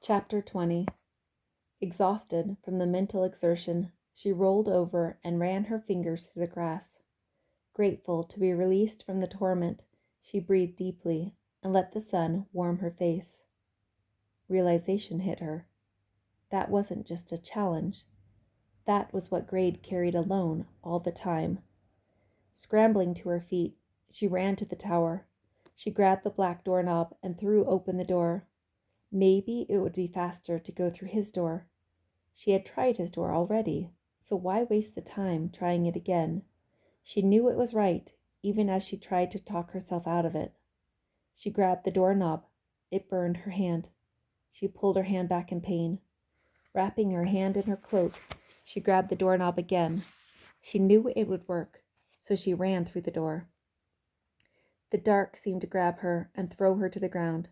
Chapter 20. Exhausted from the mental exertion, she rolled over and ran her fingers through the grass. Grateful to be released from the torment, she breathed deeply and let the sun warm her face. Realization hit her. That wasn't just a challenge. That was what Grade carried alone all the time. Scrambling to her feet, she ran to the tower. She grabbed the black doorknob and threw open the door. Maybe it would be faster to go through his door. She had tried his door already, so why waste the time trying it again? She knew it was right, even as she tried to talk herself out of it. She grabbed the doorknob. It burned her hand. She pulled her hand back in pain. Wrapping her hand in her cloak, she grabbed the doorknob again. She knew it would work, so she ran through the door. The dark seemed to grab her and throw her to the ground.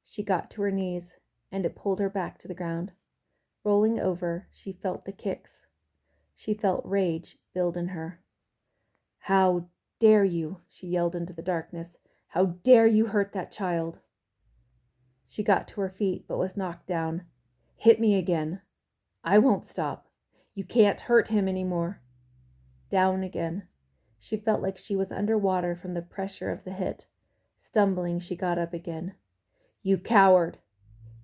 She got to her knees, and it pulled her back to the ground. Rolling over, she felt the kicks. She felt rage build in her. "How dare you?" she yelled into the darkness. "How dare you hurt that child?" She got to her feet, but was knocked down. "Hit me again. I won't stop. You can't hurt him anymore." Down again. She felt like she was underwater from the pressure of the hit. Stumbling, she got up again. "You coward!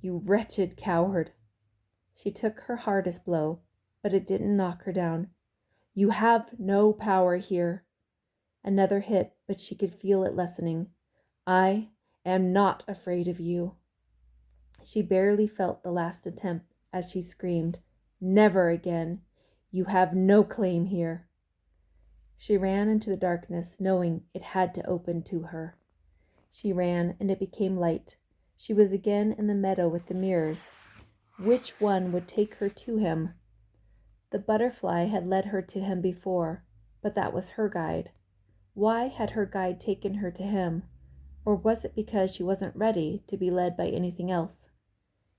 You wretched coward!" She took her hardest blow, but it didn't knock her down. "You have no power here." Another hit, but she could feel it lessening. "I am not afraid of you." She barely felt the last attempt as she screamed, "Never again. You have no claim here." She ran into the darkness, knowing it had to open to her. She ran, and it became light. She was again in the meadow with the mirrors. Which one would take her to him? The butterfly had led her to him before, but that was her guide. Why had her guide taken her to him? Or was it because she wasn't ready to be led by anything else?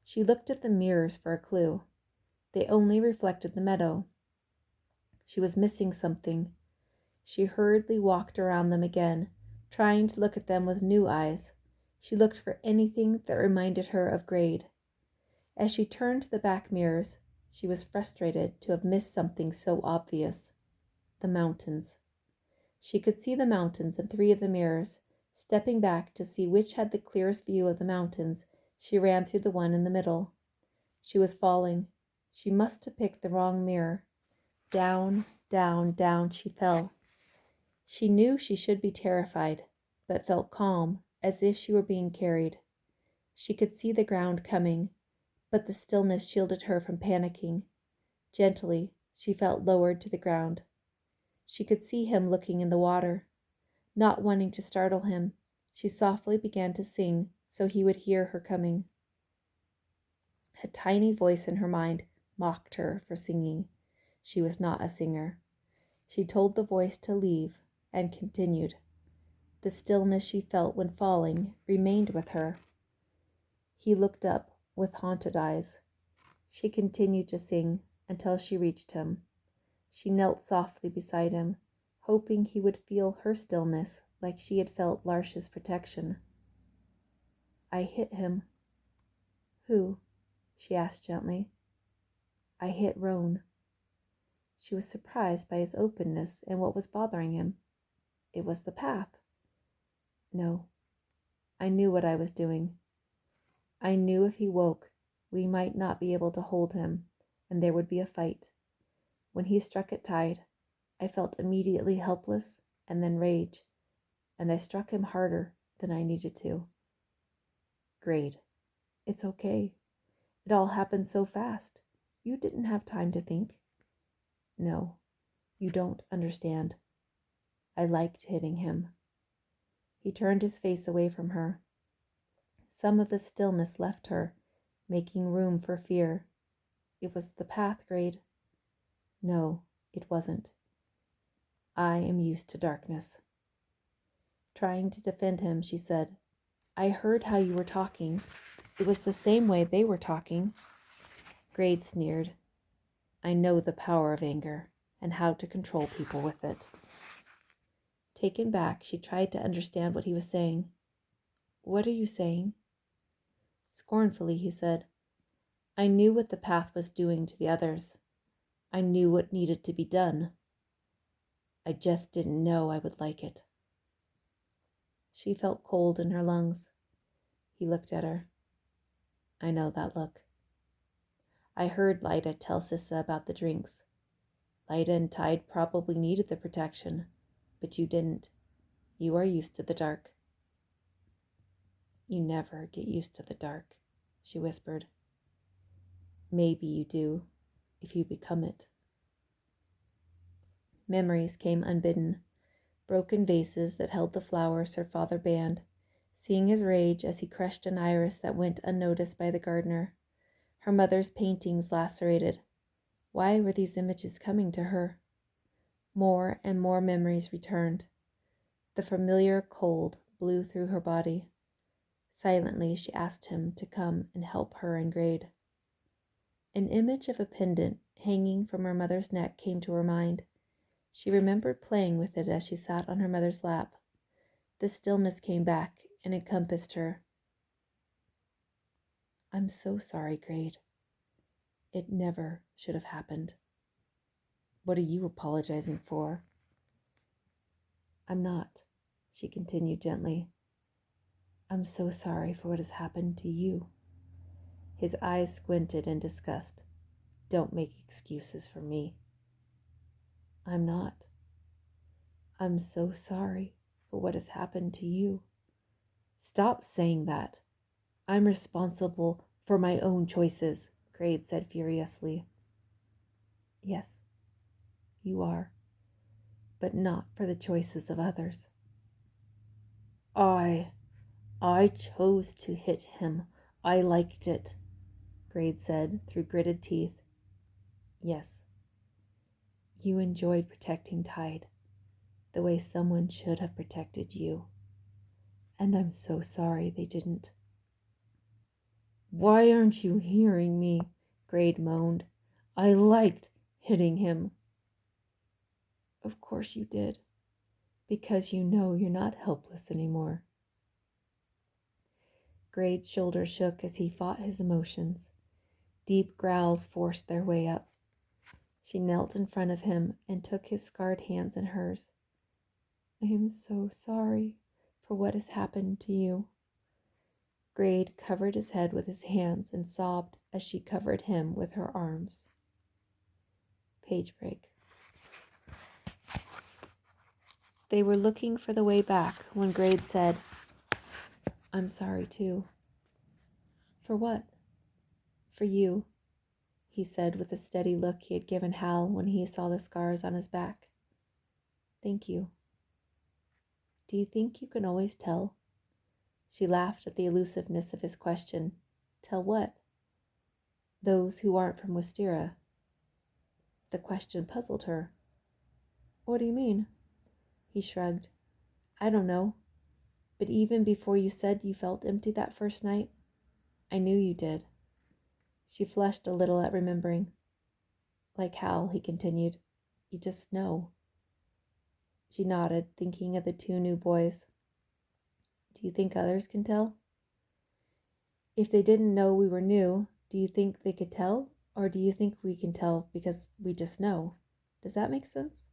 She looked at the mirrors for a clue. They only reflected the meadow. She was missing something. She hurriedly walked around them again, trying to look at them with new eyes. She looked for anything that reminded her of Grade. As she turned to the back mirrors, she was frustrated to have missed something so obvious. The mountains. She could see the mountains in 3 of the mirrors. Stepping back to see which had the clearest view of the mountains, she ran through the one in the middle. She was falling. She must have picked the wrong mirror. Down, down, down she fell. She knew she should be terrified, but felt calm, as if she were being carried. She could see the ground coming, but the stillness shielded her from panicking. Gently, she felt lowered to the ground. She could see him looking in the water. Not wanting to startle him, she softly began to sing so he would hear her coming. A tiny voice in her mind mocked her for singing. She was not a singer. She told the voice to leave and continued. The stillness she felt when falling remained with her. He looked up with haunted eyes. She continued to sing until she reached him. She knelt softly beside him, hoping he would feel her stillness like she had felt Larsh's protection. "I hit him." "Who?" she asked gently. "I hit Roan." She was surprised by his openness and what was bothering him. It was the path. "No, I knew what I was doing. I knew if he woke, we might not be able to hold him, and there would be a fight. When he struck it tied, I felt immediately helpless and then rage, and I struck him harder than I needed to." "Grade, it's okay. It all happened so fast. You didn't have time to think." "No, you don't understand. I liked hitting him." He turned his face away from her. Some of the stillness left her, making room for fear. "It was the path, Grade." "No, it wasn't. I am used to darkness." Trying to defend him, she said, "I heard how you were talking. It was the same way they were talking." Grade sneered. "I know the power of anger and how to control people with it." Taken back, she tried to understand what he was saying. "What are you saying?" Scornfully, he said, I knew what the path was doing to the others. I knew what needed to be done. I just didn't know I would like it. She felt cold in her lungs. He looked at her. I know that look. I heard Lyda tell Sissa about the drinks. Lyda and Tide probably needed the protection, but you didn't. You are used to the dark. You never get used to the dark, she whispered. Maybe you do, if you become it. Memories came unbidden, broken vases that held the flowers her father banned, seeing his rage as he crushed an iris that went unnoticed by the gardener. Her mother's paintings lacerated. Why were these images coming to her? More and more memories returned. The familiar cold blew through her body. Silently, she asked him to come and help her in grade. An image of a pendant hanging from her mother's neck came to her mind. She remembered playing with it as she sat on her mother's lap. The stillness came back and encompassed her. I'm so sorry, Grade. It never should have happened. What are you apologizing for? I'm not, she continued gently. I'm so sorry for what has happened to you. His eyes squinted in disgust. Don't make excuses for me. I'm not. I'm so sorry for what has happened to you. Stop saying that. I'm responsible for my own choices, Grade said furiously. Yes, you are, but not for the choices of others. I chose to hit him. I liked it, Grade said through gritted teeth. Yes, you enjoyed protecting Tide, the way someone should have protected you. And I'm so sorry they didn't. Why aren't you hearing me? Grade moaned. I liked hitting him. Of course you did, because you know you're not helpless anymore. Grade's shoulders shook as he fought his emotions. Deep growls forced their way up. She knelt in front of him and took his scarred hands in hers. I am so sorry for what has happened to you. Grade covered his head with his hands and sobbed as she covered him with her arms. Page break. They were looking for the way back when Grade said, I'm sorry too. For what? For you, he said with the steady look he had given Hal when he saw the scars on his back. Thank you. Do you think you can always tell? She laughed at the elusiveness of his question. Tell what? Those who aren't from Wisteria. The question puzzled her. What do you mean? He shrugged. I don't know. But even before you said you felt empty that first night, I knew you did. She flushed a little at remembering. Like Hal, he continued. You just know. She nodded, thinking of the two new boys. Do you think others can tell? If they didn't know we were new, do you think they could tell? Or do you think we can tell because we just know? Does that make sense?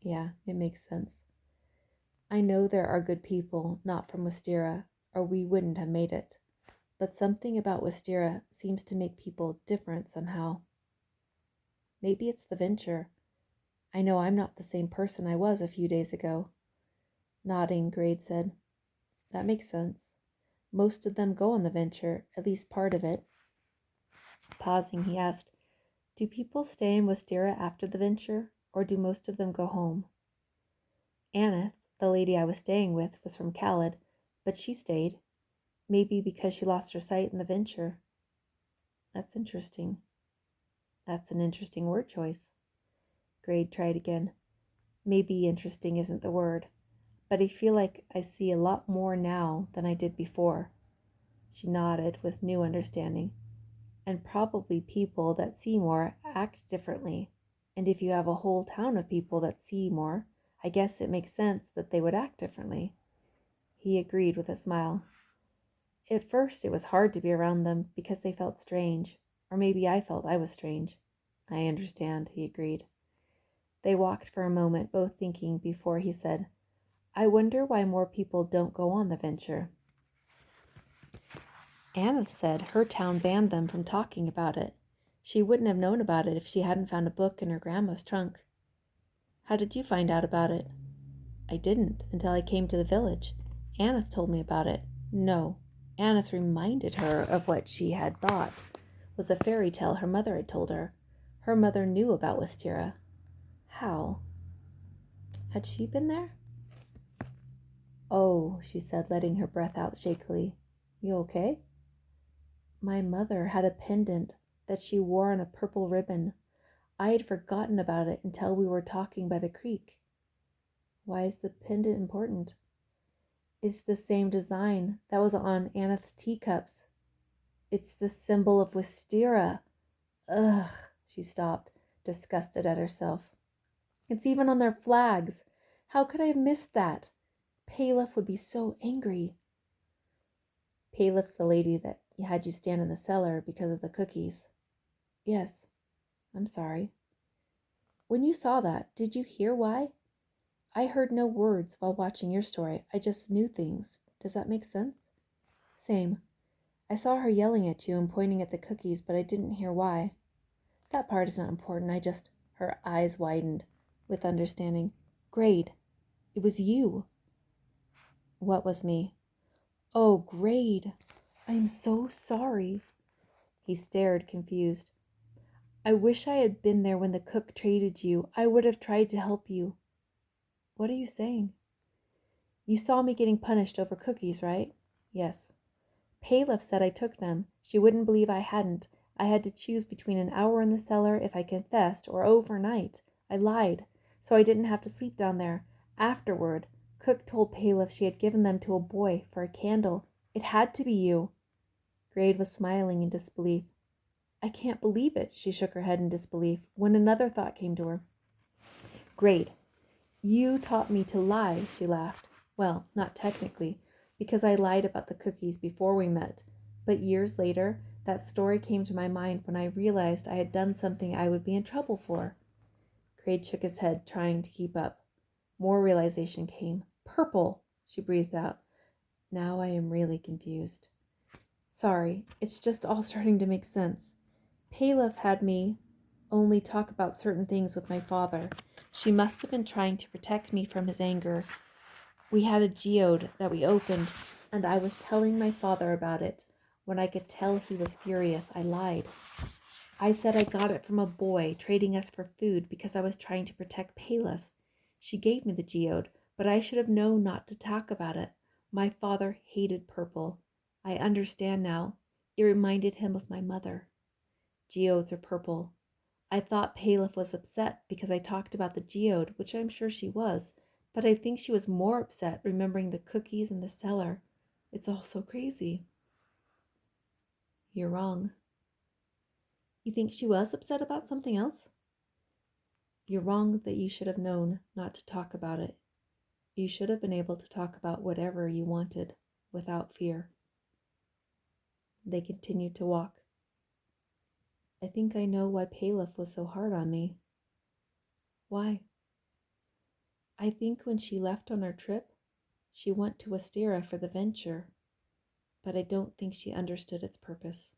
Yeah, it makes sense. I know there are good people not from Wisteria, or we wouldn't have made it. But something about Wisteria seems to make people different somehow. Maybe it's the venture. I know I'm not the same person I was a few days ago. Nodding, Grade said. That makes sense. Most of them go on the venture, at least part of it. Pausing, he asked, do people stay in Wisteria after the venture, or do most of them go home? Aneth, the lady I was staying with, was from Khaled, but she stayed. Maybe because she lost her sight in the venture. That's interesting. That's an interesting word choice. Grade tried again. Maybe interesting isn't the word, but I feel like I see a lot more now than I did before. She nodded with new understanding. And probably people that see more act differently. And if you have a whole town of people that see more, I guess it makes sense that they would act differently. He agreed with a smile. At first it was hard to be around them because they felt strange, Or maybe I felt I was strange. I understand, he agreed. They walked for a moment, both thinking, before he said, I wonder why more people don't go on the venture. Anna said her town banned them from talking about it. She wouldn't have known about it if she hadn't found a book in her grandma's trunk. How did you find out about it? I didn't until I came to the village. Aneth told me about it. No, Aneth reminded her of what she had thought was a fairy tale her mother had told her. Her mother knew about Wisteria. How? Had she been there? Oh, she said, letting her breath out shakily. You okay? My mother had a pendant that she wore on a purple ribbon. I had forgotten about it until we were talking by the creek. Why is the pendant important? It's the same design that was on Aneth's teacups. It's the symbol of Wisteria. Ugh, she stopped, disgusted at herself. It's even on their flags. How could I have missed that? Palef would be so angry. Palef's the lady that had you stand in the cellar because of the cookies. Yes, I'm sorry. When you saw that, did you hear why? I heard no words while watching your story. I just knew things. Does that make sense? Same. I saw her yelling at you and pointing at the cookies, but I didn't hear why. That part is not important. Her eyes widened with understanding. Grade. It was you. What was me? Oh, Grade. I am so sorry. He stared, confused. I wish I had been there when the cook traded you. I would have tried to help you. What are you saying? You saw me getting punished over cookies, right? Yes. Palef said I took them. She wouldn't believe I hadn't. I had to choose between an hour in the cellar if I confessed or overnight. I lied, so I didn't have to sleep down there. Afterward, Cook told Palef she had given them to a boy for a candle. It had to be you. Grade was smiling in disbelief. I can't believe it, she shook her head in disbelief, when another thought came to her. Grade, you taught me to lie, she laughed. Well, not technically, because I lied about the cookies before we met. But years later, that story came to my mind when I realized I had done something I would be in trouble for. Grade shook his head, trying to keep up. More realization came. Purple, she breathed out. Now I am really confused. Sorry, it's just all starting to make sense. Palef had me only talk about certain things with my father. She must have been trying to protect me from his anger. We had a geode that we opened, and I was telling my father about it. When I could tell he was furious, I lied. I said I got it from a boy trading us for food because I was trying to protect Palef. She gave me the geode, but I should have known not to talk about it. My father hated purple. I understand now. It reminded him of my mother. Geodes are purple. I thought Palef was upset because I talked about the geode, which I'm sure she was, but I think she was more upset remembering the cookies in the cellar. It's all so crazy. You're wrong. You think she was upset about something else? You're wrong that you should have known not to talk about it. You should have been able to talk about whatever you wanted without fear. They continued to walk. I think I know why Palef was so hard on me. Why? I think when she left on her trip, she went to Wisteria for the venture, but I don't think she understood its purpose.